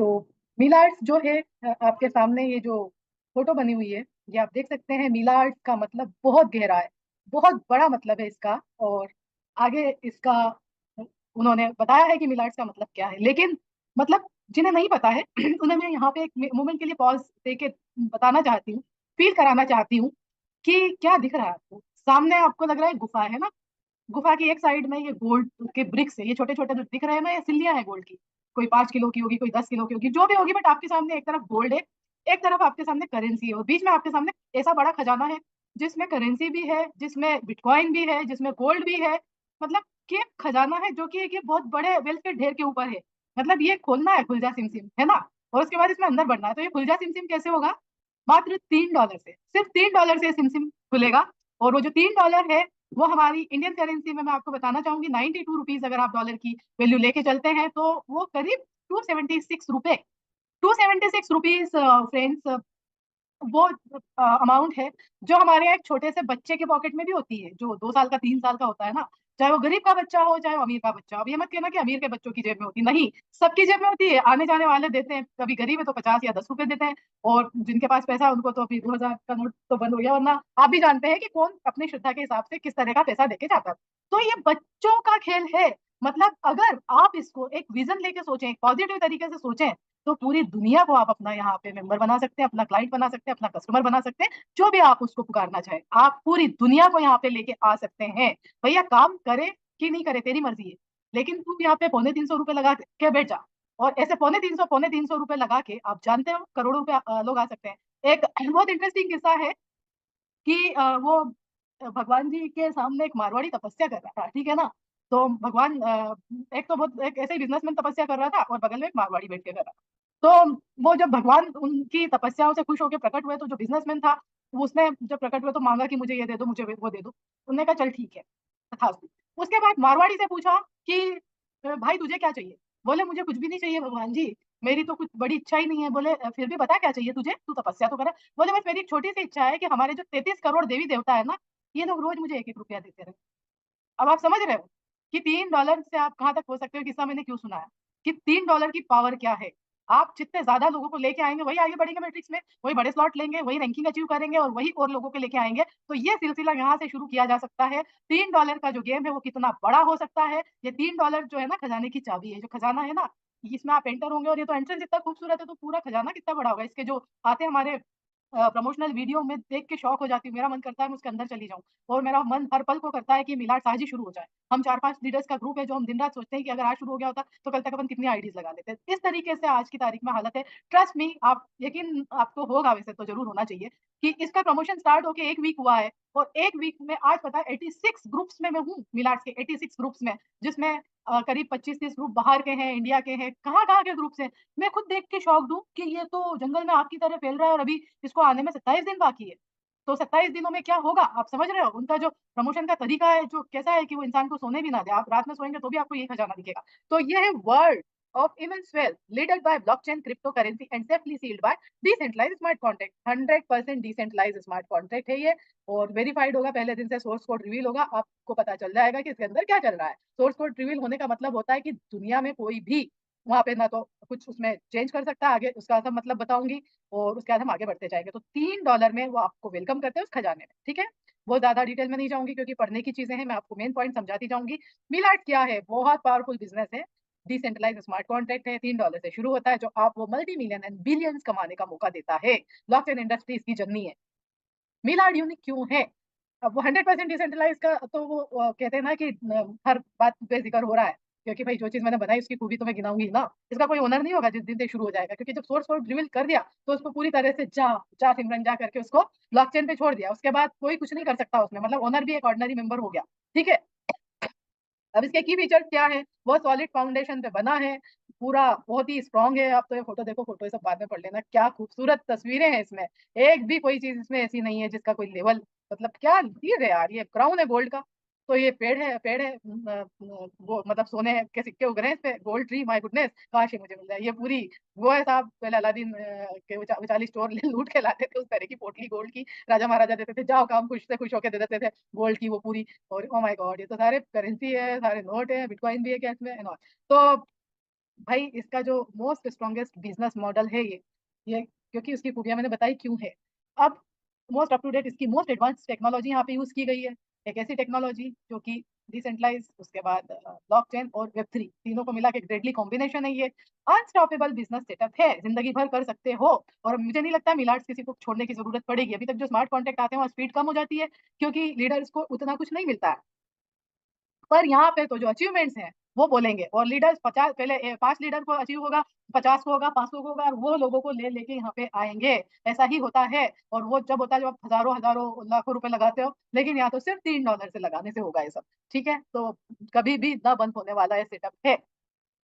तो मीला आर्ट्स जो है आपके सामने ये जो फोटो बनी हुई है, ये आप देख सकते हैं। मीला आर्ट्स का मतलब बहुत गहरा है, बहुत बड़ा मतलब है इसका। और आगे इसका उन्होंने बताया है कि मीला आर्ट्स का मतलब क्या है, लेकिन मतलब जिन्हें नहीं पता है उन्हें मैं यहाँ पे एक मोमेंट के लिए पॉज दे के बताना चाहती हूँ, फील कराना चाहती हूँ कि क्या दिख रहा है आपको सामने। आपको लग रहा है गुफा है ना, गुफा की एक साइड में ये गोल्ड के ब्रिक्स है, ये छोटे छोटे जो दिख रहे हैं ना, ये सिल्लियां हैं गोल्ड की। कोई 5 किलो की होगी, कोई 10 किलो की होगी, जो भी होगी, बट आपके सामने एक तरफ गोल्ड है, एक तरफ आपके सामने करेंसी है, और बीच में आपके सामने ऐसा बड़ा खजाना है जिसमें करेंसी भी है, जिसमें बिटकॉइन भी है, जिसमें गोल्ड भी है। मतलब कि एक खजाना है जो कि एक ये बहुत बड़े वेल्थ के ढेर के ऊपर है। मतलब ये खोलना है खुलजा सिम सिम, है ना, और उसके बाद इसमें अंदर बढ़ना है। तो ये खुलजा सिम सिम कैसे होगा? मात्र $3 से, सिर्फ $3 से सिम सिम खुलेगा। और वो जो $3 है, वो हमारी इंडियन करेंसी में मैं आपको बताना चाहूंगी 92 रुपीज। अगर आप डॉलर की वैल्यू लेके चलते हैं तो वो करीब 276 रुपए, 276 रुपीज फ्रेंड्स। वो अमाउंट है जो हमारे यहाँ एक छोटे से बच्चे के पॉकेट में भी होती है, जो 2 साल का 3 साल का होता है ना। चाहे वो गरीब का बच्चा हो, चाहे वो अमीर का बच्चा हो। अब ये मत कहना कि अमीर के बच्चों की जेब में होती, नहीं, सबकी जेब में होती है। आने जाने वाले देते हैं, कभी गरीब है तो 50 या 10 रुपए देते हैं, और जिनके पास पैसा है उनको तो अभी 2,000 का नोट तो बंद हो गया। वरना आप भी जानते हैं कि कौन अपनी श्रद्धा के हिसाब से किस तरह का पैसा देके जाता है। तो ये बच्चों का खेल है। मतलब अगर आप इसको एक विजन लेके सोचें, एक पॉजिटिव तरीके से सोचें, तो पूरी दुनिया को आप अपना यहाँ पे मेंबर बना सकते हैं, अपना क्लाइंट बना सकते हैं, अपना कस्टमर बना सकते हैं, जो भी आप उसको पुकारना चाहें। आप पूरी दुनिया को यहाँ पे लेके आ सकते हैं। भैया काम करे कि नहीं करे तेरी मर्जी है, लेकिन तुम यहाँ पे ₹250 लगा के बैठ जा। और ऐसे पौने तीन सौ रुपए लगा के आप जानते हो करोड़ों रुपए लोग आ सकते हैं। एक बहुत इंटरेस्टिंग किस्सा है कि वो भगवान जी के सामने एक मारवाड़ी तपस्या कर रहा था, ठीक है ना। तो भगवान एक तो बहुत एक ऐसे ही बिजनेसमैन तपस्या कर रहा था, और बगल में एक मारवाड़ी बैठ के कर रहा था। तो वो जब भगवान उनकी तपस्याओं से खुश होकर प्रकट हुए, तो जो बिजनेसमैन था वो उसने जब प्रकट हुए तो मांगा कि मुझे ये दे दो, मुझे वो दे दो। उन्होंने कहा चल ठीक है, तथास्तु। उसके बाद मारवाड़ी से पूछा कि भाई तुझे क्या चाहिए? बोले मुझे कुछ भी नहीं चाहिए भगवान जी, मेरी तो कुछ बड़ी इच्छा ही नहीं है। बोले फिर भी बता क्या चाहिए तुझे, तू तपस्या तो करे। बोले बस मेरी एक छोटी सी इच्छा है कि हमारे जो 33 करोड़ देवी देवता है ना, ये लोग रोज मुझे एक 1 रुपया देते रहे। अब आप समझ रहे हो कि $3 से आप कहाँ तक हो सकते हो। किस्सा मैंने क्यों सुनाया कि $3 की पावर क्या है। आप जितने ज्यादा लोगों को लेके आएंगे वही आगे बढ़ेंगे मैट्रिक्स में, वही बड़े स्लॉट लेंगे, वही रैंकिंग अचीव करेंगे, और वही और लोगों के लेके आएंगे। तो ये सिलसिला यहाँ से शुरू किया जा सकता है। $3 का जो गेम है वो कितना बड़ा हो सकता है। ये $3 जो है ना, खजाने की चाबी है। जो खजाना है ना, इसमें आप एंटर होंगे, और ये तो एंट्रेंस इतना खूबसूरत है, तो पूरा खजाना कितना बड़ा होगा। इसके जो आते हैं हमारे प्रमोशनल वीडियो में, देख के शौक हो जाती हूँ। मेरा मन करता है मैं उसके अंदर चली जाऊँ, और मेरा मन हर पल को करता है कि मिलाट आज ही शुरू हो जाए। हम 4-5 लीडर्स का ग्रुप है जो हम दिन रात सोचते हैं कि अगर आज शुरू हो गया होता तो कल तक अपन कितनी आईडीज लगा लेते हैं। इस तरीके से आज की तारीख में हालत है। ट्रस्ट मी, आप यकीन आपको होगा, वैसे तो जरूर होना चाहिए, कि इसका प्रमोशन स्टार्ट होके 1 वीक हुआ है, और 1 वीक में आज पता है 86 ग्रुप्स में मैं हूँ, मिलाट्स के 86 ग्रुप्स में, जिसमें करीब 25-30 ग्रुप बाहर के हैं, इंडिया के हैं, कहाँ कहाँ के ग्रुप्स हैं। मैं खुद देख के शौक दूं कि ये तो जंगल में आग की तरह फैल रहा है, और अभी इसको आने में 27 दिन बाकी है। तो 27 दिनों में क्या होगा आप समझ रहे हो। उनका जो प्रमोशन का तरीका है, जो कैसा है कि वो इंसान को सोने भी ना दे, आप रात में सोएंगे तो भी आपको यही खजाना दिखेगा। तो ये है world of immense wealth leaded by blockchain crypto currency and safely sealed by decentralised smart contract. 100% decentralised smart contract है ये, और वेरीफाइड होगा। पहले दिन से सोर्स कोड रिवील होगा, आपको पता चल जाएगा कि इसके अंदर क्या चल रहा है। सोर्स कोड रिवील होने का मतलब होता है कि दुनिया में कोई भी वहां पे ना तो कुछ उसमें चेंज कर सकता है। आगे उसका सब मतलब बताऊंगी, और उसके बाद हम आगे बढ़ते जाएंगे। तो $3 में वो आपको वेलकम करते हैं उस खजाने में, ठीक है। वो ज्यादा डिटेल में नहीं जाऊंगी क्योंकि पढ़ने की चीजें हैं, मैं आपको मेन पॉइंट समझाती जाऊंगी। मिलाट क्या है? बहुत पावरफुल बिजनेस है, डिसेंट्रलाइज स्मार्ट कॉन्ट्रैक्ट है, $3 से शुरू होता है, जो आप वो मल्टी मिलियन एंड बिलियंस कमाने का मौका देता है। ब्लॉकचेन इंडस्ट्रीज की जर्नी है। मिलाड यूनिक क्यों है? अब वो 100% डिसेंट्रलाइज का तो वो कहते हैं ना कि हर बात पे जिक्र हो रहा है, क्योंकि भाई जो चीज मैंने बनाई उसकी खूबी तो मैं गिनाऊंगी ना। इसका कोई ओनर नहीं होगा जिस दिन से शुरू हो जाएगा, क्योंकि जब सोर्स कोड रिवील कर दिया तो उसको पूरी तरह से जा जा सिमरन जा करके उसको ब्लॉकचेन पे छोड़ दिया। उसके बाद कोई कुछ नहीं कर सकता उसमें, मतलब ओनर भी एक ऑर्डिनरी मेंबर हो गया, ठीक है। अब इसके की फीचर्स क्या है? बहुत सॉलिड फाउंडेशन पे बना है, पूरा बहुत ही स्ट्रांग है। आप तो ये फोटो देखो, फोटो ये सब बाद में पढ़ लेना, क्या खूबसूरत तस्वीरें हैं इसमें। एक भी कोई चीज इसमें ऐसी नहीं है जिसका कोई लेवल, मतलब क्या चीज है यार। ये क्राउन है गोल्ड का। तो ये पेड़ है वो मतलब सोने के सिक्के उग रहे हैं इस पे, गोल्ड ट्री, माय गुडनेस, काश ये मुझे मिल जाए। ये पूरी वो है साहब, पहले अलादीन के विचाली स्टोर लूट के लाते थे, उस तरह की पोटली गोल्ड की राजा महाराजा देते थे, जाओ काम खुश से खुश होकर दे देते थे गोल्ड की वो पूरी। और ओ माय गॉड, ये तो सारे करेंसी है, सारे नोट है, बिटकॉइन भी है क्या इसमें, एंड ऑल। तो भाई इसका जो मोस्ट स्ट्रॉन्गेस्ट बिजनेस मॉडल है ये क्योंकि उसकी खूबियां मैंने बताई क्यों है। अब मोस्ट अप टू डेट इसकी मोस्ट एडवांस टेक्नोलॉजी यहाँ पे यूज की गई है। एक ऐसी टेक्नोलॉजी जो कि डिसेंट्रलाइज, उसके बाद ब्लॉकचेन और वेब 3 तीनों को मिला के डेडली कॉम्बिनेशन है ये। अनस्टॉपेबल बिजनेस सेटअप है, जिंदगी भर कर सकते हो। और मुझे नहीं लगता मिलार्ट्स किसी को छोड़ने की जरूरत पड़ेगी। अभी तक जो स्मार्ट कॉन्ट्रैक्ट आते हैं वहाँ स्पीड कम हो जाती है क्योंकि लीडर्स को उतना कुछ नहीं मिलता है। पर यहाँ पे तो जो अचीवमेंट्स हैं वो बोलेंगे। और लीडर्स 50, पहले 5 लीडर को अचीव होगा, 50 को होगा, 500 को होगा, और वो लोगों को ले लेके यहाँ पे आएंगे। ऐसा ही होता है। और वो जब होता है जब आप हजारों हजारों लाखों रुपए लगाते हो, लेकिन यहाँ तो सिर्फ $3 से लगाने से होगा ये सब। ठीक है, तो कभी भी ना बंद होने वाला ये सेटअप है।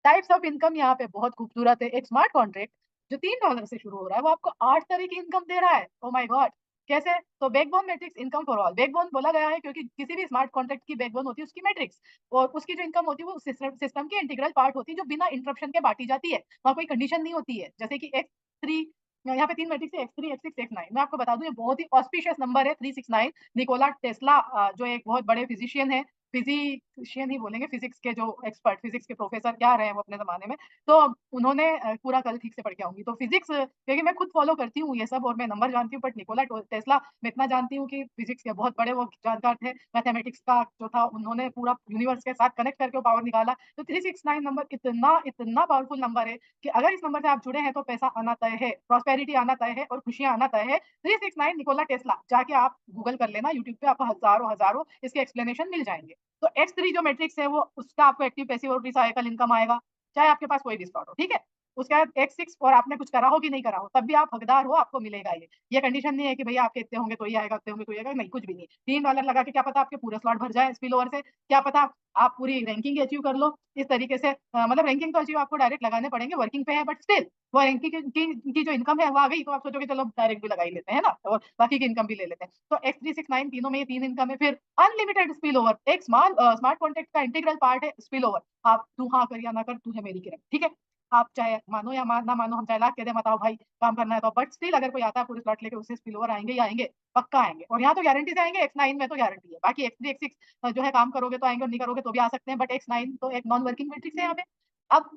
टाइप्स ऑफ इनकम यहाँ पे बहुत खूबसूरत है। एक स्मार्ट कॉन्ट्रैक्ट जो $3 से शुरू हो रहा है वो आपको 8 तरह की इनकम दे रहा है। ओ माय गॉड, कैसे? तो backbone matrix income for all, backbone बोला गया है क्योंकि किसी भी स्मार्ट कॉन्ट्रैक्ट की बैकबोन होती है उसकी मैट्रिक्स। और उसकी जो इनकम होती है वो सिस्टम की इंटीग्रल पार्ट होती है जो बिना इंटरप्शन के बांटी जाती है। वहाँ कोई कंडीशन नहीं होती है। जैसे कि X3, यहाँ पे 3 मैट्रिक्स है, X3, X6, X9। मैं आपको बता दूं ये बहुत ही ऑस्पिशियस नंबर है 369। निकोला टेस्ला जो एक बहुत बड़े फिजिशियन है, फिजिशियन ही बोलेंगे, फिजिक्स के जो एक्सपर्ट, फिजिक्स के प्रोफेसर क्या रहे हैं वो अपने जमाने में। तो उन्होंने पूरा कल ठीक से पढ़ के आऊंगी तो फिजिक्स, क्योंकि मैं खुद फॉलो करती हूँ ये सब और मैं नंबर जानती हूँ। बट निकोला टेस्ला मैं इतना जानती हूँ कि फिजिक्स के बहुत बड़े वो जानकार थे। मैथमेटिक्स का जो था उन्होंने पूरा यूनिवर्स के साथ कनेक्ट करके पावर निकाला। तो 369 नंबर इतना इतना पावरफुल नंबर है कि अगर इस नंबर से आप जुड़े हैं तो पैसा आना तय है, प्रॉस्पेरिटी आना तय है और खुशियां आना तय है। 369 निकोला टेस्ला, जाके आप गूगल कर लेना यूट्यूब पे, आपको हजारों हजारों इसके एक्सप्लेनेशन मिल जाएंगे। तो X3 जो मैट्रिक्स है वो उसका आपको एक्टिव पैसिव और रिसाइकल इनकम आएगा, चाहे आपके पास कोई भी स्लॉट हो। ठीक है, उसके बाद X6, और आपने कुछ करा हो कि नहीं करा हो तब भी आप हकदार हो, आपको मिलेगा ये कंडीशन नहीं है कि भैया आपके इतने होंगे तो ही आएगा, इतने होंगे तो ही आएगा, नहीं, कुछ भी नहीं। $3 लगा के क्या पता आपके पूरे स्लॉट भर जाए स्पिल ओवर से, क्या पता आप पूरी रैंकिंग अचीव कर लो इस तरीके से। मतलब रैंकिंग तो अचीव आपको डायरेक्ट लगाने पड़ेंगे, वर्किंग पे है, बट स्टिल वो रैंकिंग की जो इनकम है वो आ गई तो आप सोचोगे चलो डायरेक्ट भी लगा ही लेते हैं ना, और बाकी की इनकम भी ले लेते हैं। तो X369 तीनों में ये 3 इनकम है। फिर अनलिमिटेड स्पिल ओवर, एक स्मार्ट कॉन्ट्रैक्ट का इंटीग्रल पार्ट है स्पिल ओवर। आप तू हाँ कर या ना कर, तू है मेरी किरण। ठीक है, आप चाहे मानो या ना मानो, हम चाहे लाख कह दे मत आओ भाई काम करना है तो, बट स्टिल अगर कोई आता है पूरे स्लॉट लेके उससे स्पिल ओवर आएंगे ही आएंगे, पक्का आएंगे। और यहाँ तो गारंटी से आएंगे, X9 में तो गारंटी है। बाकी X3 X6 जो है काम करोगे तो आएंगे और नहीं करोगे तो भी आ सकते हैं, बट X9 तो एक नॉन वर्किंग मैट्रिक्स है यहाँ पे। अब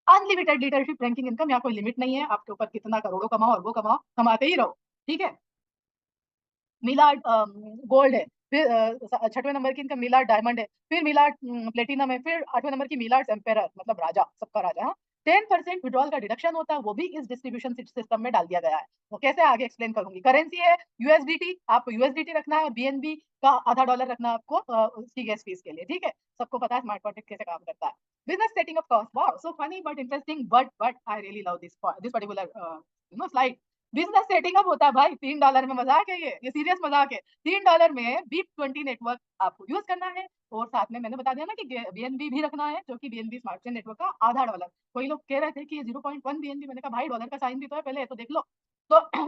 अनलिमिटेड लीडरशिप रैंकिंग इनकम, यहाँ कोई लिमिट नहीं है, आपके ऊपर कितना करोड़ों कमाओ और वो कमाओ, कमाते ही रहो। ठीक है, मिलार्ड गोल्ड है। फिर 6वें नंबर की इनका मिलार्ड डायमंड है। फिर मिलार्ड प्लेटिनम है। फिर 8वें नंबर की मिलार्ड एम्पेरर, मतलब राजा, सबका राजा। हाँ, 10% विड्रॉल का डिडक्शन होता है, वो भी इस डिस्ट्रीब्यूशन सिस्टम में डाल दिया गया है। वो कैसे आगे एक्सप्लेन करूंगी। करेंसी है यूएसडीटी, आपको यूएसडीटी रखना है, बीएनबी का आधा डॉलर रखना है आपको उसकी गैस फीस के लिए। ठीक है, सबको पता है स्मार्ट कॉन्ट्रैक्ट कैसे काम करता है। Business setting of cost, wow so funny but interesting, but I really love this particular slide. Business setting up होता है भाई $3 में, मजाक है ये सीरियस मजाक है। $3 में BIP20 नेटवर्क आपको यूज करना है। और साथ में मैंने बता दिया ना कि बीएनबी भी रखना है, जो कि बीएनबी स्मार्ट चेन नेटवर्क का आधा डॉलर। कोई लोग कह रहे थे कि 0.1 बीएनबी, मैंने कहा भाई डॉलर का साइन भी तो है, पहले तो देख लो। तो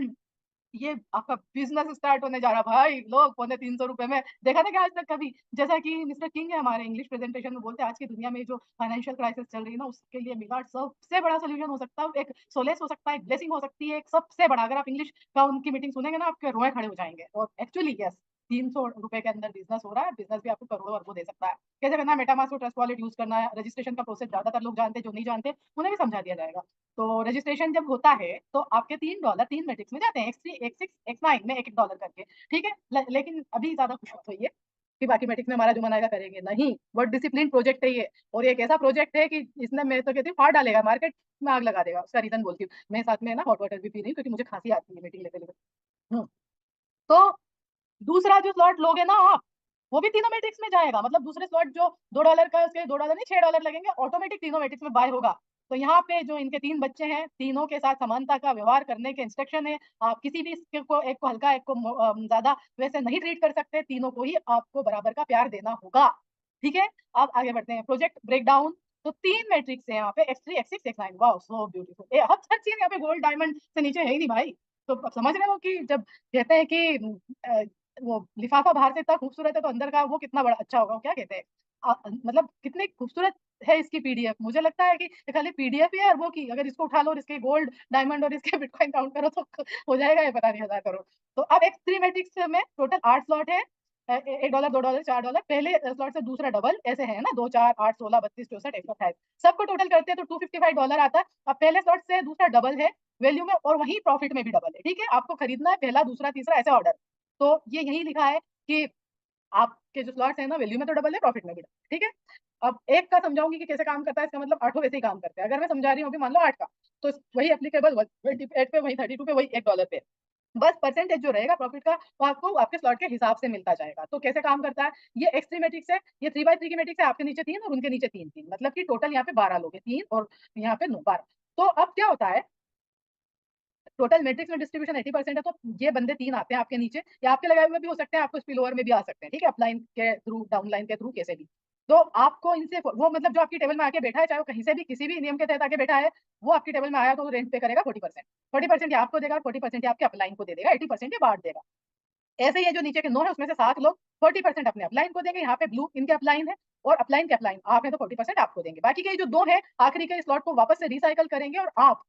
ये आपका बिजनेस स्टार्ट होने जा रहा भाई। लोग ₹250 में देखा था क्या आज तक कभी? जैसा कि मिस्टर किंग है हमारे इंग्लिश प्रेजेंटेशन में बोलते हैं, आज की दुनिया में जो फाइनेंशियल क्राइसिस चल रही है ना, उसके लिए मिलार्ट सबसे बड़ा सोल्यूशन हो सकता है, एक सोलेस हो सकता है, एक ब्लेसिंग हो सकती है, एक सबसे बड़ा। अगर आप इंग्लिश का उनकी मीटिंग सुनेंगे ना, आपके रोए खड़े हो जाएंगे। और एक्चुअली यस, ₹300 के अंदर बिजनेस हो रहा है, बिजनेस भी आपको करोड़ों अरबों दे सकता है। कैसे करना है, मेटामास्क और ट्रस्ट वॉलेट यूज करना है। रजिस्ट्रेशन का प्रोसेस ज्यादातर लोग जानते हैं, जो नहीं जानते उन्हें भी समझा दिया जाएगा। तो रजिस्ट्रेशन जब होता है तो आपके $3 तीन मैट्रिक्स में जाते हैं, X3, X6, X9 में एक एक डॉलर करके। ठीक है, लेकिन अभी ज्यादा खुश मत होइए कि बाकी मैट्रिक्स में हमारा जो मन आएगा करेंगे, नहीं। बहुत डिसिप्लिन प्रोजेक्ट है ये, और ये एक ऐसा प्रोजेक्ट है कि इसने, मैं तो कहती हूँ, फाड़ डालेगा, मार्केट में आग लगा देगा। उसका रीजन बोलती हूँ मैं, साथ में ना हॉट वाटर भी पी रही हूँ क्योंकि मुझे खांसी आती है मीटिंग लेते लेते। तो दूसरा जो स्लॉट लोगे ना आप, वो भी तीनों मैट्रिक्स में जाएगा। मतलब दूसरे स्लॉट जो $2 का, उसके $2 नहीं, $6 लगेंगे, ऑटोमेटिक तीनों मैट्रिक्स में बाय होगा। तो यहाँ पे जो इनके 3 बच्चे हैं, तीनों के साथ समानता का व्यवहार करने के इंस्ट्रक्शन है। आप किसी भी इसके को, एक को हल्का, एक को ज्यादा वैसे नहीं ट्रीट कर सकते, तीनों को ही आपको बराबर का प्यार देना होगा। ठीक है, अब आगे बढ़ते हैं, प्रोजेक्ट ब्रेकडाउन। तो 3 मैट्रिक्स है यहाँ पे, X3, X6, X9। Wow so beautiful, हर चीज यहाँ पे गोल्ड डायमंड से नीचे है ही नहीं भाई। तो अब समझ रहे हो कि जब कहते हैं कि वो लिफाफा बाहर से इतना खूबसूरत है तो अंदर का वो कितना बड़ा अच्छा होगा, वो क्या कहते हैं, मतलब कितनी खूबसूरत है इसकी पीडीएफ। मुझे लगता है कि ये खाली पीडीएफ ही है, और वो की अगर इसको उठा लो और इसके गोल्ड डायमंड और इसके बिटकॉइन काउंट करो तो हो जाएगा ये पता नहीं 1000 करोड़। तो अब X3 मैट्रिक्स में टोटल 8 स्लॉट है। $1, $2, $4, पहले स्लॉट से दूसरा डबल ऐसे है ना, 2, 4, 8, 16, 32, 64, 128, सबको टोटल करते हैं तो $255 आता है। अब पहले स्लॉट से दूसरा डबल है वैल्यू में और वही प्रॉफिट में भी डबल है। ठीक है, आपको खरीदना है पहला, दूसरा, तीसरा ऐसे ऑर्डर। तो ये यही लिखा है कि आपके जो स्लॉट्स है ना वैल्यू में तो डबल है, प्रॉफिट में भी डबल। ठीक है, अब एक का समझाऊंगी कि कैसे काम करता है, इसका मतलब आठों वैसे ही काम करते हैं। अगर मैं समझा रही हूँ कि मान लो 8 का, तो वही एप्लीकेबल 28 पे, वही 32 पे, वही $1 पे। बस परसेंटेज जो रहेगा प्रॉफिट का वो आपको आपके स्लॉट के हिसाब से मिलता जाएगा। तो कैसे काम करता है, ये एक्स3 मैट्रिक्स है, ये 3x3 की मैट्रिक्स है, आपके नीचे 3 और उनके नीचे 3 3, मतलब कि टोटल यहाँ पे 12 लोग हैं, 3 और यहाँ पे 9 12। तो अब क्या होता है, टोटल मैट्रिक्स में डिस्ट्रीब्यूशन 80% है, तो ये बंदे 3 आते हैं आपके नीचे, या आपके लगाए हुए भी हो सकते हैं, आपको स्पिल ओवर में भी आ सकते हैं। ठीक है, अपलाइन के थ्रू, डाउनलाइन के थ्रू, कैसे भी। तो आपको इनसे वो मतलब जो आपकी टेबल में आके बैठा है, चाहे वो कहीं से भी किसी भी नियम के तहत आके बैठा है, वो आपकी टेबल में आया तो रेंट पे करेगा 40%। 40% या आपको देगा, 40% या आपके अपलाइन को दे देगा, 80% ये बांट देगा। ऐसे ये जो नीचे के 9 है उसमें से 7 लोग 40% अपने अपलाइन को देंगे। यहाँ पे ब्लू इनके अपलाइन है और अपलाइन के अपलाइन आप है तो 40% आपको देंगे। बाकी के जो 2 है आखिरी के स्लॉट को वापस से रिसाइकल करेंगे और आप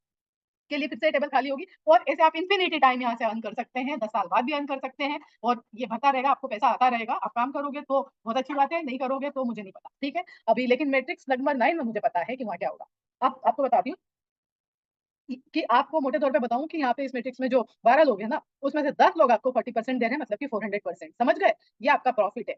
के लिए फिर से टेबल खाली होगी, और ऐसे आप इन्फिनिटी टाइम यहाँ से अर्न कर सकते हैं, 10 साल बाद भी अर्न कर सकते हैं, और ये भरता रहेगा, आपको पैसा आता रहेगा। आप काम करोगे तो बहुत अच्छी बात है, नहीं करोगे तो मुझे नहीं पता। ठीक है, अभी लेकिन मैट्रिक्स नंबर 9 में मुझे पता है कि वहाँ क्या होगा। अब आपको बताती हूँ कि आपको मोटे तौर पे बताऊं कि यहाँ पे इस मैट्रिक्स में जो 12 लोग हैं ना, उसमें से 10 लोग आपको 40% दे रहे हैं, मतलब कि 400%। समझ गए, ये आपका प्रॉफिट है।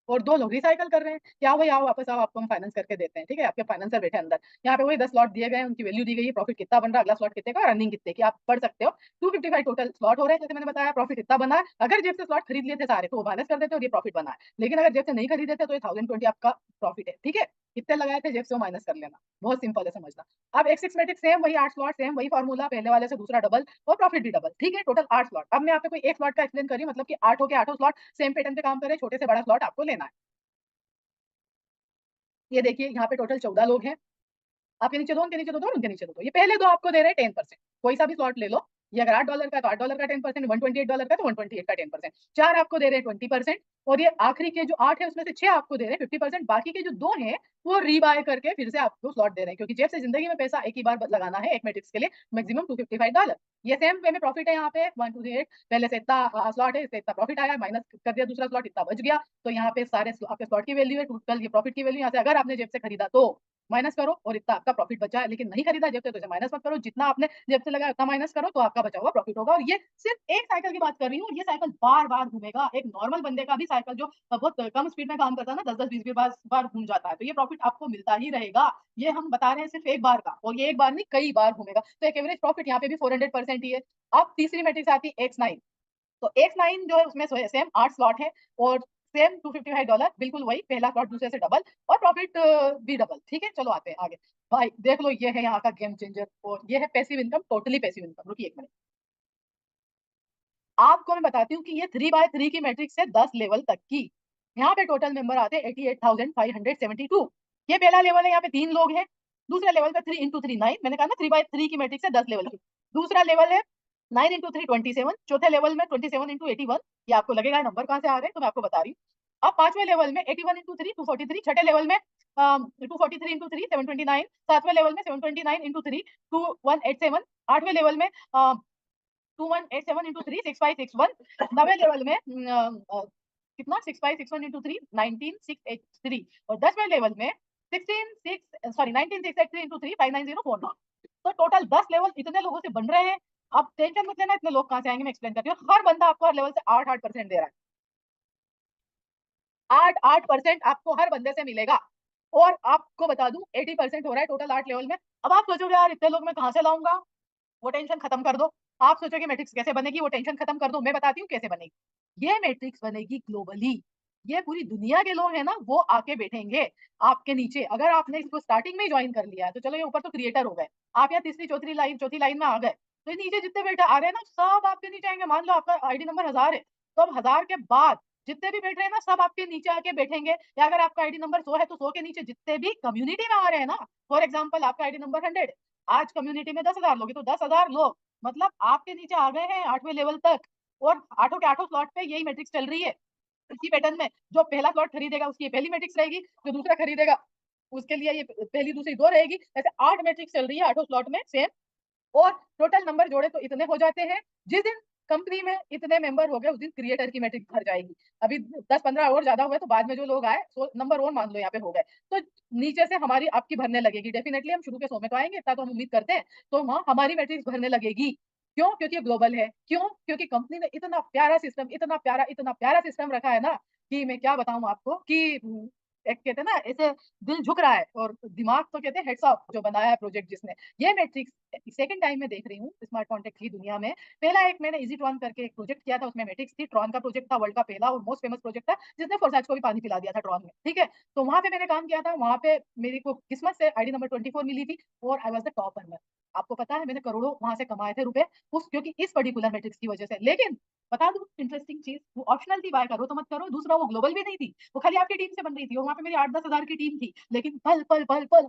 और 2 लोग रिसाइकल कर रहे हैं कि आओ भाई आओ वापस आओ, आपको हम फाइनेंस करके देते हैं। ठीक है, आपके फाइनेंसर बैठे अंदर, यहाँ पे वही 10 स्लॉट दिए गए हैं, उनकी वैल्यू दी गई है, प्रॉफिट कितना बन रहा है, अगला स्लॉट कितने का, रनिंग कितने की, आप पढ़ सकते हो। 255 टोटल स्लॉट हो रहे हैं, जैसे मैंने बताया, प्रॉफिट इतना बना है। अगर जेब से स्लॉट खरीद लिए थे सारे तो वो माइनस कर देते और ये प्रॉफिट बना है, लेकिन अगर जेब से नहीं खरीदे थे तो ये 1020 आपका प्रॉफिट है। ठीक है, कितने लगाए थे जेब से वो माइनस कर लेना, बहुत सिंपल है समझना। अब X6 मैट्रिक्स सेम, वही 8 स्लॉट, सेम वही फॉर्मूला, पहले वाले से दूसरा डबल और प्रॉफिट भी डबल। ठीक है, टोटल 8 स्लॉट। अब मैं आपको कोई एक स्लॉट का एक्सप्लेन करी, मतलब कि 8 के 8 स्लॉट सेम पैटर्न पे काम करे, छोटे से बड़ा स्लॉट आपको लेना है। ये देखिए यहाँ पे टोटल 14 लोग हैं, आपके नीचे 2, उनके नीचे 2 और उनके नीचे 2। ये पहले 2 आपको दे रहे हैं 10%, कोई सा भी स्लॉट ले लो। ये अगर $8 का तो $8 का 10%, $128 का तो 128 का 10%, 4 आपको दे रहे हैं 20%, और ये आखिरी के जो 8 है उसमें से 6 आपको दे रहे हैं 50%। बाकी के जो 2 हैं वो रीबाय करके फिर से आपको स्लॉट दे रहे हैं, क्योंकि जेब से जिंदगी में पैसा एक ही बार लगाना है एक मैट्रिक्स के लिए, मैक्सिमम $255। ये सेम वे में प्रॉफिट है, यहाँ पे 1 2 3 8 पहले से इतना स्लॉट है, इससे इतना प्रॉफिट आया, माइनस कर दिया दूसरा स्लॉट, इतना बच गया। तो यहाँ पे सारे आपके स्लॉट की वैल्यू है, टोटल ये प्रॉफिट की वैल्यू। यहाँ से अगर आपने जेब से खरीदा तो माइनस करो और इतना आपका प्रॉफिट बचा है, लेकिन नहीं खरीदा जेब से तो इसे माइनस मत करो, जितना आपने जेब से लगाया उतना माइनस करो, तो आपका बचा हुआ प्रॉफिट होगा। और ये सिर्फ एक साइकिल की बात कर रही हूँ, ये साइकिल बार बार घूमेगा। एक नॉर्मल बंदे का भी साइकिल जो बहुत कम स्पीड में काम करता है ना, 10 10 20 20 बार घूम जाता है, तो ये प्रॉफिट आपको मिलता ही रहेगा। ये हम बता रहे हैं सिर्फ एक बार का, और ये एक बार नहीं कई बार घूमेगा, तो एक एवरेज प्रॉफिट यहाँ पे भी 400% ही है। अब तीसरी मैट्रिक्स आती है X9। तो X9 जो है उसमें सेम 8 स्लॉट है और सेम $255, बिल्कुल वही, पहला स्लॉट दूसरे से डबल और प्रॉफिट भी डबल। ठीक है, चलो आते हैं आगे। भाई देख लो, ये है यहाँ का गेम चेंजर, और ये है passive income, totally passive income. रुकिए एक मिनट, आपको मैं बताती हूँ कि ये 3x3 की मैट्रिक्स है 10 लेवल तक की। यहाँ पे टोटल मेंबर आते हैं 88,572। ये पहला लेवल है, यहाँ पे 3 लोग हैं। दूसरा लेवल पे 3 इंटू 3 9, मैंने कहा ना 3x3 की मैट्रिक्स है 10 लेवल की। दूसरा लेवल है 9 इंटू 3 27। चौथे लेवल में 27 इंटू 81। ये आपको लगेगा नंबर कहाँ से आ रहे हैं, तो मैं आपको बता रही हूँ। अब पांचवें लेवल में 81 इंटू 3 243। छठे लेवल में 243 इंटू 3 729। सातवें लेवल में 729 इंटू 3 2187। आठवें लेवल में 2187 इंटू 3 6561। नवे लेवल में कितना 6561 इंटू 3 19683। और 10वें लेवल में 196 इंटू 3 59049। तो टोटल 10 लेवल इतने लोगों से बन रहे हैं। अब टेंशन मत लेना इतने लोग कहाँ से आएंगे, मैं एक्सप्लेन करती हूँ। हर बंदा आपको हर लेवल से 8-8% दे रहा है, 8-8% आपको हर बंदे से मिलेगा। और आपको बता दूं 80% हो रहा है टोटल 8 लेवल में। अब आप सोचोगे यार इतने लोग मैं कहाँ से लाऊंगा, वो टेंशन खत्म कर दो। आप सोचोगे मैट्रिक्स कैसे बनेगी, वो टेंशन खत्म कर दो, मैं बताती हूँ कैसे बनेगी। ये मैट्रिक्स बनेगी ग्लोबली। ये पूरी दुनिया के लोग हैं ना, वो आके बैठेंगे आपके नीचे। अगर आपने इसको स्टार्टिंग में ही ज्वाइन कर लिया है तो चलो, ये ऊपर तो क्रिएटर हो गए, आप यहाँ तीसरी चौथी लाइन में आ गए, तो नीचे जितने बैठे आ रहे हैं ना सब आपके नीचे आएंगे। मान लो आपका आईडी नंबर 1000 है, तो अब 1000 के बाद जितने भी बैठ रहे हैं ना सब आपके नीचे आके बैठेंगे। या अगर आपका आईडी नंबर 100 है तो 100 के नीचे जितने भी कम्युनिटी में आ रहे हैं ना, फॉर एग्जाम्पल आपका आईडी नंबर 100, आज कम्युनिटी में 10,000 लोग हैं, तो 10,000 लोग मतलब आपके नीचे आ गए हैं 8वें लेवल तक। और आठों के आठों स्लॉट पे यही मैट्रिक्स चल रही है, इसी पैटर्न में। जो पहला स्लॉट खरीदेगा उसकी पहली मैट्रिक्स रहेगी, जो दूसरा खरीदेगा उसके लिए ये पहली दूसरी दो रहेगी। ऐसे 8 मैट्रिक्स चल रही है आठों स्लॉट में सेम। और टोटल नंबर जोड़े तो इतने हो जाते हैं। जिस दिन कंपनी में इतने मेंबर हो गए, उस दिन क्रिएटर की मैट्रिक्स भर जाएगी। अभी 10-15 और ज़्यादा हुए तो बाद में जो लोग आए, सो नंबर 1 मान लो यहाँ पे हो गए। तो नीचे से हमारी आपकी भरने लगेगी। डेफिनिटली हम शुरू के 100 में तो आएँगे, इतना तो हम उम्मीद करते हैं। तो वहाँ हमारी मैट्रिक्स भरने लगेगी। क्यों? क्योंकि ये ग्लोबल है। क्यों? क्योंकि कंपनी ने इतना प्यारा सिस्टम रखा है ना, कि मैं क्या बताऊँ आपको कि एक कहते हैं ना, ऐसे दिल झुक रहा है और दिमाग तो कहते हैं हेड्स ऑफ जो बनाया है प्रोजेक्ट जिसने। ये मैट्रिक्स सेकंड टाइम मैं देख रही हूँ स्मार्ट कॉन्ट्रैक्ट की दुनिया में। पहला एक मैंने ईज़ीट्रॉन करके एक प्रोजेक्ट किया था, उसमें मैट्रिक्स थी। ट्रॉन का प्रोजेक्ट था, वर्ल्ड का पहला और मोस्ट फेमस प्रोजेक्ट था, जिसने फोर्साइट्स को भी पानी पिला दिया था ट्रॉन में, ठीक है? तो वहाँ पे मैंने काम किया था, वहाँ पे मेरी को किस्मत से आईडी नंबर 24 मिली थी और I was the top earner. आपको पता है मैंने करोड़ों वहाँ से कमाए थे रुपए उस क्योंकि इस पर्टिकुलर मैट्रिक्स की वजह से। लेकिन बता दूँ इंटरेस्टिंग चीज़, वो ऑप्शनल थी, बाय करो तो मत करो। दूसरा वो ग्लोबल भी नहीं थी, वो खाली आपकी टीम से बन रही थी और वहाँ पे मेरी 8-10 हज़ार की टीम थी। लेकिन पल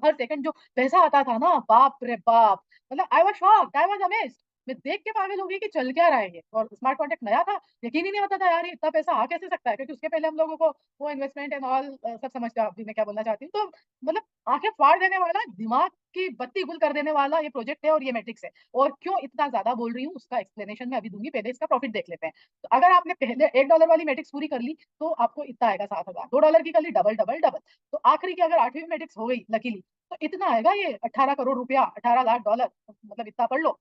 हर सेकंड जो पैसा आता था ना, बाप रे बाप! मतलब I was shocked, I was amazed. मैं देख के पागल हो गई कि चल क्या रहा है ये। और स्मार्ट कॉन्ट्रैक्ट नया था, यकीन ही नहीं होता था यार ये इतना पैसा आ कैसे सकता है? क्योंकि उसके पहले हम लोगों को वो इन्वेस्टमेंट एंड ऑल सब समझते हो आप भी मैं क्या बोलना चाहती हूँ। तो मतलब आँखें फाड़ देने वाला, दिमाग की बत्ती गुल कर देने वाला ये प्रोजेक्ट है और ये मैट्रिक्स है। और क्यों इतना ज़्यादा बोल रही हूँ उसका एक्सप्लेनेशन मैं अभी दूँगी, पहले इसका प्रॉफिट देख लेते हैं। तो अगर आपने पहले $1 वाली मैट्रिक्स पूरी कर ली, तो आपको इतना आएगा 7,000, $2 की कर ली डबल, डबल, डबल। तो आखिरी की अगर 8वीं मैट्रिक्स हो गई लकीली, तो इतना आएगा ये 18 करोड़ रुपया, 18 लाख डॉलर मतलब इतना पढ़ लो।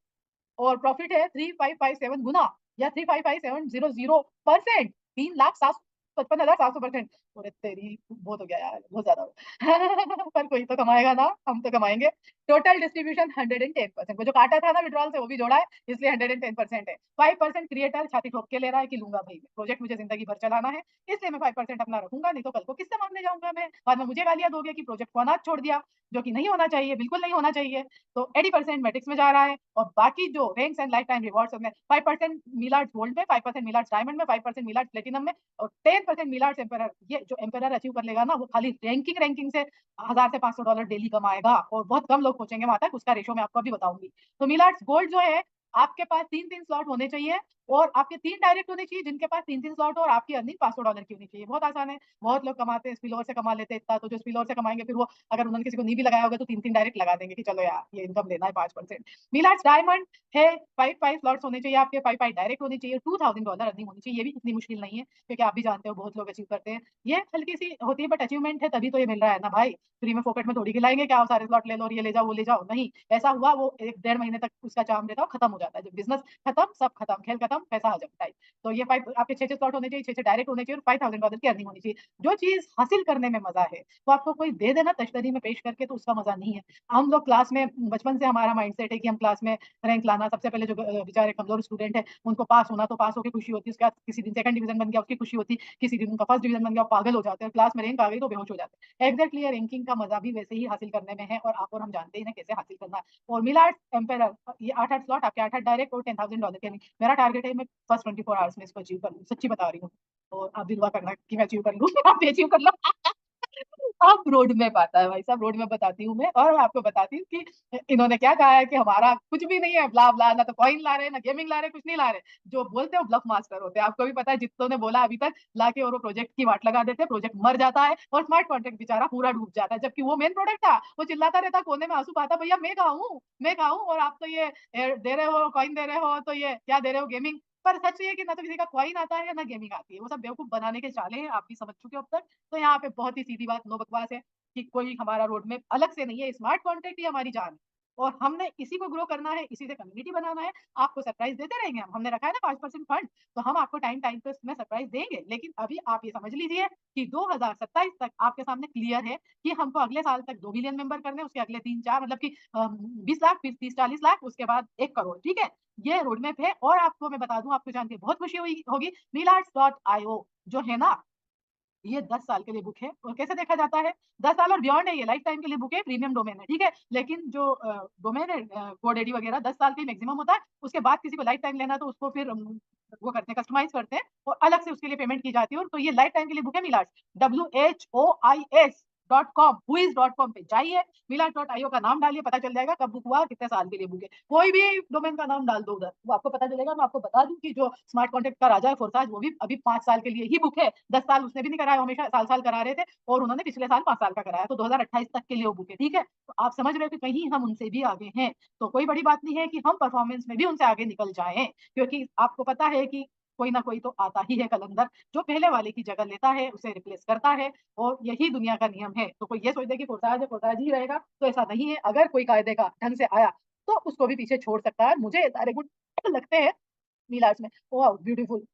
और प्रॉफिट है 3557 गुना या 355700% 3,55,700%। अरे तेरी! बहुत हो गया यार, बहुत ज़्यादा हो गया। पर कोई तो कमाएगा ना, हम तो कमाएँगे। टोटल डिस्ट्रीब्यूशन 110%, वो जो काटा था ना विथड्रॉल से वो भी जोड़ा है, इसलिए 110% है। 5% क्रिएटर छाती ठोक के ले रहा है कि लूँगा भई, प्रोजेक्ट मुझे ज़िंदगी भर चलाना है, इसलिए मैं 5% अपना रखूँगा, नहीं तो कल को किससे माँगने जाऊँगा मैं? बाद में मुझे गालियाँ दोगे कि प्रोजेक्ट को अनाथ छोड़ दिया, जो कि नहीं होना चाहिए, बिल्कुल नहीं होना चाहिए। तो 80% मैट्रिक्स में जा रहा है और बाकी जो ranks and life time rewards में 5% मिलार्ड्स गोल्ड में, 5% मिलार्ड्स डायमंड में, 5% मिलार्ड्स प्लेटिनम में और 10% मिलार्ड्स एम्पेरर। ये जो एम्पेरर अचीव कर लेगा ना, वो खाली रैंकिंग से 1000 से $500 डेली कमाएगा और बहुत कम लोग पहुँचेंगे वहाँ तक, उसका रेशियो मैं आपको अभी बताऊँगी। तो मिलार्ड्स गोल्ड जो है, आपके पास 3-3 स्लॉट होने चाहिए और आपके 3 डायरेक्ट होने चाहिए जिनके पास 3-3 स्लॉट हो और आपकी अर्निंग $500 की होनी चाहिए। बहुत आसान है, बहुत लोग कमाते हैं, स्पिलओवर से कमा लेते हैं इतना, तो जो स्पिलओवर से कमाएँगे फिर वो अगर उन्होंने किसी को नहीं भी लगाया होगा तो 3-3 डायरेक्ट लगा देंगे कि चलो यार, ये इनकम लेना है 5%। मिलार्ट्स डायमंड है, 5-5 स्लॉट्स होने चाहिए आपके, 5-5 डायरेक्ट होने चाहिए, $2000 अर्निंग होनी चाहिए, ये भी इतनी मुश्किल नहीं है, क्योंकि आप भी जानते हो बहुत लोग अचीव करते हैं। ये हल्की-सी होती है बट अचीवमेंट है तभी तो ये मिल रहा है ना भाई, फ्री में फोकट में थोड़ी खिलाएँगे क्या सारे स्लॉट ले लो और ये ले जाओ, वो ले जाओ, नहीं, ऐसा हुआ वो 1 डेढ़ महीने तक उसका चार्म रहता है, वो खत्म हो जाता है। जब बिज़नेस खत्म, सब खत्म, खेल खत्म, पैसा हजम टाइप। तो ये 5 आपके 6-6 स्लॉट होने चाहिए, 6-6 डायरेक्ट होने चाहिए और $5000 की अर्निंग होनी चाहिए। जो चीज़ हासिल करने में मज़ा है, वो आपको कोई दे दे ना तश्तरी में पेश करके तो उसका मज़ा नहीं है। हम लोग क्लास में बचपन से हमारा माइंडसेट है कि हम क्लास में रैंक लाना, सबसे पहले जो बेचारे कमज़ोर स्टूडेंट हैं, उनको पास होना तो पास होके खुशी होती है, उसके बाद किसी दिन सेकंड डिवीज़न बन गया उसकी खुशी होती, किसी दिन उनका फर्स्ट डिवीज़न बन गया, वो पागल हो जाते हैं, क्लास में रैंक आ गई तो बेहोश हो जाते हैं। एग्ज़ैक्टली ये रैंकिंग का मज़ा भी वैसे ही हासिल करने में है और आप और हम जानते ही हैं कैसे हासिल करना है। और मिलार्ट एम्पेरर ये 8-8 स्लॉट आपके 8-8 डायरेक्ट और $10,000 के मेरा टारगेट है मैं फर्स्ट 24 आवर्स में इसको अचीव कर लूँ, सच्ची बता रही हूँ। और आप भी दुआ करना कि मैं अचीव कर लूँ, आप भी अचीव कर लो। अब रोड मैप आता है भाई साहब, रोड मैप बताती हूँ मैं और मैं आपको बताती हूँ कि इन्होंने क्या कहा है कि हमारा कुछ भी नहीं है, ब्ला-ब्ला, ना तो कॉइन ला रहे, ना गेमिंग ला रहे, कुछ नहीं ला रहे। जो बोलते हैं वो ब्लफ मास्टर होते हैं। आपको भी पता है जित्तो ने बोला अभी तक लाके और वो प्रोजेक्ट की वाट लगा देते हैं, प्रोजेक्ट मर जाता है और स्मार्ट कॉन्ट्रैक्ट बेचारा पूरा डूब जाता है। जबकि वो मेन प्रोडक्ट था, वो चिल्लाता रहता कोने में आँसू बहाता, भैया मैं कहाँ हूँ? मैं कहाँ हूँ? और आप तो ये दे रहे हो, कॉइन दे रहे हो, तो ये क्या दे रहे हो गेमिंग। पर सच ये है कि ना तो किसी का कॉइन आता है, ना गेमिंग आती है। वो सब बेवकूफ बनाने के चाले हैं, आप भी समझ चुके हो अब तक। तो यहाँ पे बहुत ही सीधी बात, नो बकवास है। कि कोई हमारा रोड मैप अलग से नहीं है, स्मार्ट कॉन्टैक्ट ही हमारी जान है। और हमने इसी को ग्रो करना है, इसी से कम्युनिटी बनाना है, आपको सरप्राइज़ देते रहेंगे हम। हमने रखा है ना 5% फंड, तो हम आपको टाइम-टाइम पे उसमें सरप्राइज़ देंगे। लेकिन अभी आप ये समझ लीजिए कि 2027 तक आपके सामने क्लियर है कि हमको अगले साल तक 2 मिलियन मेंबर करने हैं, उसके अगले 3-4 मतलब कि 20 लाख, फिर 30-40 लाख, उसके बाद 1 करोड़, ठीक है? ये रोड मैप है और आपको मैं बता दूँ, आपको जान के बहुत खुशी हुई होगी, Millets.io जो है ना, ये 10 साल के लिए बुक है और कैसे देखा जाता है 10 साल और बियॉन्ड है, ये लाइफ टाइम के लिए बुक है, प्रीमियम डोमेन है, ठीक है? लेकिन जो डोमेन है GoDaddy वगैरह 10 साल का ही मैक्सिमम होता है, उसके बाद किसी को लाइफ टाइम लेना है तो उसको फिर वो करते हैं, कस्टमाइज़ करते हैं और अलग से उसके लिए पेमेंट की जाती है और तो ये लाइफ टाइम के लिए बुक है मिलाट्स, WHOIS whois.com, whois.com पे जाइए, milash.io का नाम डालिए, पता चल जाएगा कब बुक हुआ, कितने साल के लिए बुक है। कोई भी डोमेन का नाम डाल दो उधर, वो आपको पता चलेगा। मैं आपको बता दूं कि जो स्मार्ट कॉन्ट्रैक्ट का राजा है फोरसाज, वो भी अभी 5 साल के लिए ही बुक है। 10 साल उसने भी नहीं कराया, हमेशा साल-साल करा रहे थे और उन्होंने पिछले साल 5 साल का कराया, तो 2028 तक के लिए वो बुक है, ठीक है? तो आप समझ रहे हो कि कहीं हम उनसे भी आगे हैं। तो कोई बड़ी बात नहीं है कि हम परफॉर्मेंस में भी उनसे आगे निकल जाएँ, क्योंकि आपको पता है कि कोई ना कोई तो आता ही है कलंदर, जो पहले वाले की जगह लेता है, उसे रिप्लेस करता है और यही दुनिया का नियम है। तो कोई ये सोच दे कि फोरताज है, फोरताज ही रहेगा, तो ऐसा नहीं है। अगर कोई कायदे का ढंग से आया, तो उसको भी पीछे छोड़ सकता है। मुझे ये सारे गुण लगते हैं मीलार्ट्स में। Wow! Beautiful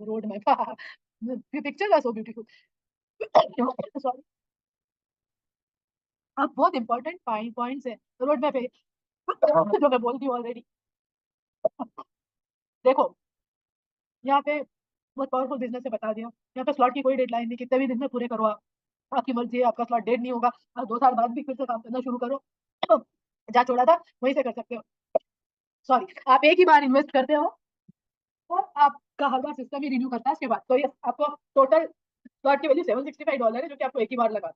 road map the pictures are so beautiful. Sorry. अब बहुत इंपॉर्टेंट पॉइंट्स है रोड मैप है जो मैं बोल दी हूँ ऑलरेडी। देखो, यहाँ पे बहुत पावरफुल बिज़नेस है, बता दिया। यहाँ पे स्लॉट की कोई डेडलाइन नहीं, कितने भी दिन में पूरे करो आप। आपकी मर्ज़ी है, आपका स्लॉट डेड नहीं होगा। आप 2 साल बाद भी फिर से काम करना शुरू करो। जहाँ छोड़ा था, वहीं से कर सकते हो। सॉरी, आप एक ही बार इन्वेस्ट करते हो और आपका हर बार सिस्टम ही रिन्यू करता है उसके बाद। तो ये आपको टोटल स्लॉट की वैल्यू $765 है, जो कि आपको एक ही बार लगा।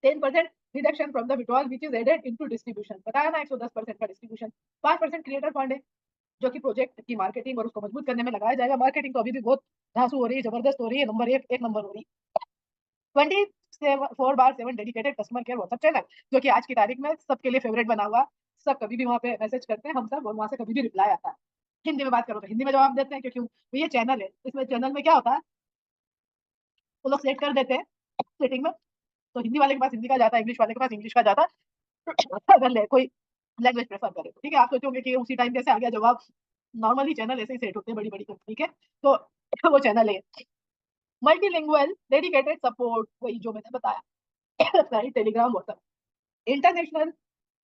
10% reduction from the withdrawal which is added into distribution. बताया ना 110% का डिस्ट्रीब्यूशन। 5% क्रिएटर फंड है, जो कि प्रोजेक्ट की मार्केटिंग और उसको मजबूत करने में लगाया जाएगा। मार्केटिंग तो अभी भी बहुत धांसू हो रही है, जबरदस्त हो रही है, नंबर 1 एक नंबर हो रही है। 24/7 dedicated customer care WhatsApp channel, जो कि आज की तारीख में सबके लिए फेवरेट बना हुआ। सब कभी भी वहाँ पे मैसेज करते हैं हम सब, और वहाँ से कभी भी रिप्लाई आता है। हिंदी में बात करो तो हिंदी में जवाब देते हैं, क्योंकि वो ये चैनल है। इसमें चैनल में क्या होता है, वो लोग सेट कर देते हैं सेटिंग में, तो हिंदी वाले के पास हिंदी का जाता है, इंग्लिश वाले के पास इंग्लिश का जाता है। अगर कोई लैंग्वेज प्रेफर करे तो ठीक है। आप सोचोगे कि उसी टाइम कैसे आ गया जवाब, नॉर्मली चैनल ऐसे ही सेट होते हैं बड़ी बड़ी कंपनी के। तो वो चैनल है मल्टीलिंगुअल डेडिकेटेड सपोर्ट, वही जो मैंने बताया। Telegram, WhatsApp, international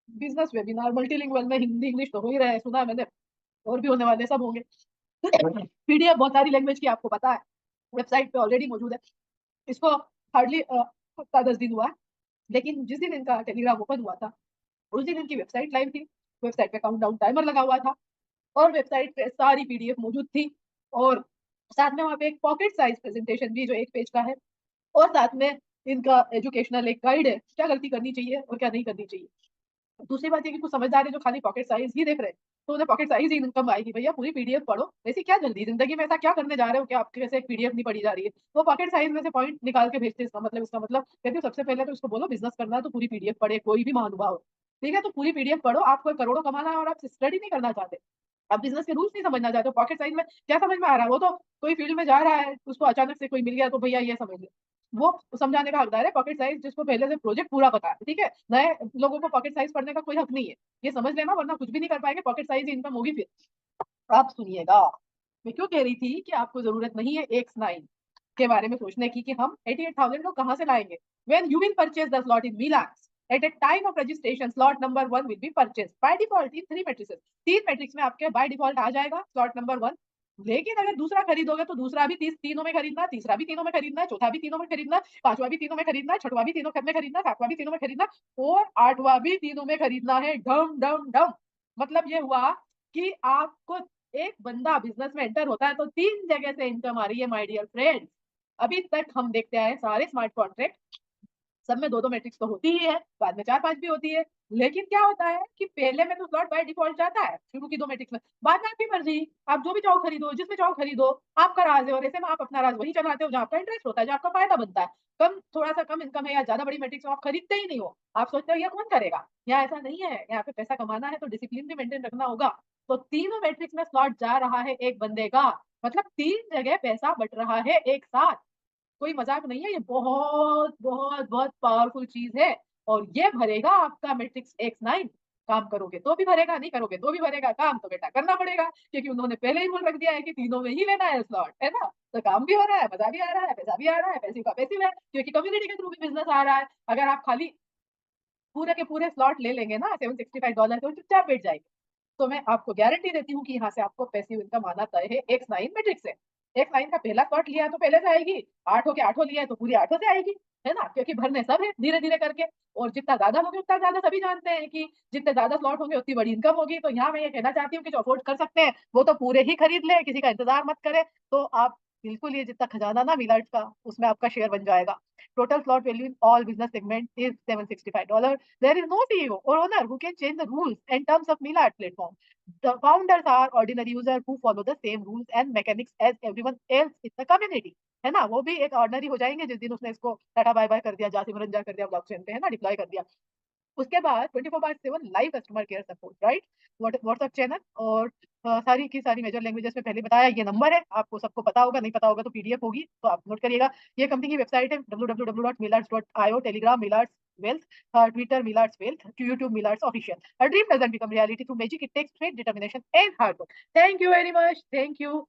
business webinar. Multilingual में हिंदी इंग्लिश तो हो ही रहा है, सुना है मैंने, और भी होने वाले, सब होंगे। पीडीएफ बहुत सारी लैंग्वेज की, आपको पता है, वेबसाइट पे ऑलरेडी मौजूद है। इसको हार्डली हफ्ता 10 दिन हुआ है, लेकिन जिस दिन इनका टेलीग्राम ओपन हुआ था, उस दिन इनकी वेबसाइट लाइव थी। वेबसाइट पे काउंटडाउन टाइमर लगा हुआ था और वेबसाइट पे सारी पीडीएफ मौजूद थी, और साथ में वहाँ पे एक पॉकेट साइज प्रेजेंटेशन भी, जो 1 पेज का है, और साथ में इनका एजुकेशनल एक गाइड है, क्या गलती करनी चाहिए और क्या नहीं करनी चाहिए। दूसरी बात ये कि कुछ समझदार है जो खाली पॉकेट साइज ही देख रहे हैं, तो उन्हें पॉकेट साइज ही इनकम आएगी। भैया पूरी पीडीएफ पढ़ो, ऐसी क्या जल्दी जिंदगी में, ऐसा क्या करने जा रहे हो कि आपके वैसे एक पीडीएफ नहीं पढ़ी जा रही है। वो पॉकेट साइज में से पॉइंट निकाल के भेजते हैं। इसका मतलब कहती हूँ, सबसे पहले तो इसको बोलो बिजनेस करना है तो पूरी पीडीएफ पढ़े, कोई भी महानुभाव हो, ठीक है? तो पूरी पीडीएफ पढ़ो। आपको करोड़ों कमाना है और आप स्टडी नहीं करना चाहते, आप बिजनेस के रूल्स नहीं समझना चाहते हो, पॉकेट साइज में क्या समझ में आ रहा है? वो तो कोई फील्ड में जा रहा है, उसको अचानक से कोई मिल गया तो भैया ये समझ ले, वो समझाने का हकदार है पॉकेट साइज, जिसको पहले से प्रोजेक्ट पूरा पता है, ठीक है? नए लोगों को पॉकेट साइज पढ़ने का कोई हक नहीं है, ये समझ लेना, वरना कुछ भी नहीं कर पाएंगे। पॉकेट साइज ही इनकम होगी फिर। आप सुनिएगा, मैं क्यों कह रही थी कि आपको जरूरत नहीं है X9 के बारे में सोचने की, कि हम 88,000 को कहाँ से लाएंगे। When you will purchase the slot in Milax, at a time of registration, slot number 1 will be purchased by default in 3 matrices। 3 matrix में आपके बाय डिफॉल्ट आ जाएगा स्लॉट नंबर 1। लेकिन अगर दूसरा खरीदोगे तो दूसरा भी तीनों में खरीदना, तीसरा भी तीनों में खरीदना, चौथा भी तीनों में खरीदना, पांचवा भी तीनों में खरीदना, छठवां भी तीनों में खरीदना, सातवां भी तीनों में खरीदना, और आठवां भी तीनों में खरीदना है। डम डम डम। मतलब ये हुआ कि आपको, एक बंदा बिजनेस में एंटर होता है तो 3 जगह से इनकम आ रही है माय डियर फ्रेंड्स। अभी तक हम देखते आए सारे स्मार्ट कॉन्ट्रैक्ट, सब में 2-2 मैट्रिक्स तो होती ही है, बाद में 4-5 भी होती है। लेकिन क्या होता है कि पहले में तो स्लॉट बाय डिफॉल्ट जाता है शुरू की 2 मैट्रिक्स में, बाद में आपकी मर्जी, आप जो भी चाहो खरीदो, जिसमें चाहो खरीदो, आपका राज है। और ऐसे में आप अपना राज वही चलाते हो जहाँ आपका इंटरेस्ट होता है, जहाँ आपका फायदा बनता है। कम, थोड़ा-सा कम इनकम है या ज़्यादा बड़ी मैट्रिक्स में आप खरीदते ही नहीं हो। आप सोचते हो ये कौन करेगा? यहाँ ऐसा नहीं है, यहाँ पे पैसा कमाना है तो डिसिप्लिन भी मेंटेन रखना होगा। तो तीनों मैट्रिक्स में स्लॉट जा रहा है एक बंदे का, मतलब 3 जगह पैसा बट रहा है एक साथ। कोई मजाक नहीं है, ये बहुत बहुत बहुत पावरफुल चीज है। और ये भरेगा आपका मैट्रिक्स X9। काम करोगे तो भी भरेगा, नहीं करोगे तो भी भरेगा। काम तो बेटा करना पड़ेगा, क्योंकि उन्होंने पहले ही रूल रख दिया है कि तीनों में ही लेना है स्लॉट, है ना? तो काम भी हो रहा है, मजा भी आ रहा है, पैसा भी आ रहा है, पैसे का पैसिव है, क्योंकि कम्युनिटी के थ्रू भी बिजनेस आ रहा है। अगर आप खाली पूरे के पूरे स्लॉट ले लेंगे ना $765 के, चुपचाप बैठ जाएंगे, तो मैं आपको गारंटी देती हूँ कि यहाँ से आपको पैसिव इनकम आना तय है X9 मैट्रिक्स से। X9 का पहला स्लॉट लिया है तो पहले से आएगी, आठों के आठों लिया है तो पूरी आठों से आएगी, है ना? क्योंकि भरने सब है धीरे धीरे करके, और जितना ज्यादा होंगे उतना ज्यादा, सभी जानते हैं कि जितने ज्यादा स्लॉट होंगे उतनी बड़ी इनकम होगी। तो यहाँ मैं ये कहना चाहती हूँ कि जो अफोर्ड कर सकते हैं वो तो पूरे ही खरीद ले, किसी का इंतजार मत करे। तो आप बिल्कुल ये जितना खजाना ना मिलार्ट्स का, उसमें आपका शेयर बन जाएगा। Total float value in all business segment is $765. There is no CEO or owner who can change the rules and terms of Milart platform. The founders are ordinary user who follow the same rules and mechanics as everyone else in the community. है ना? वो भी एक ordinary हो जाएंगे जिस दिन उसने इसको टाटा बाय बाय कर दिया, जा सिमरन जा कर दिया ब्लॉकचेन पे, है ना? डिप्लॉय कर दिया। उसके बाद 24/7 live customer care support, right? WhatsApp channel और सारी की सारी मेजर लैंग्वेजेस में पहले बताया, ये नंबर है, आपको सबको पता होगा, नहीं पता होगा तो पीडीएफ होगी, तो आप नोट करिएगा। ये कंपनी की वेबसाइट है www.millets.io, Telegram Milarts wealth, Twitter Milarts wealth, YouTube Milarts official. A dream doesn't become reality through magic, it takes faith, determination and hard work. Thank you very much, thank you.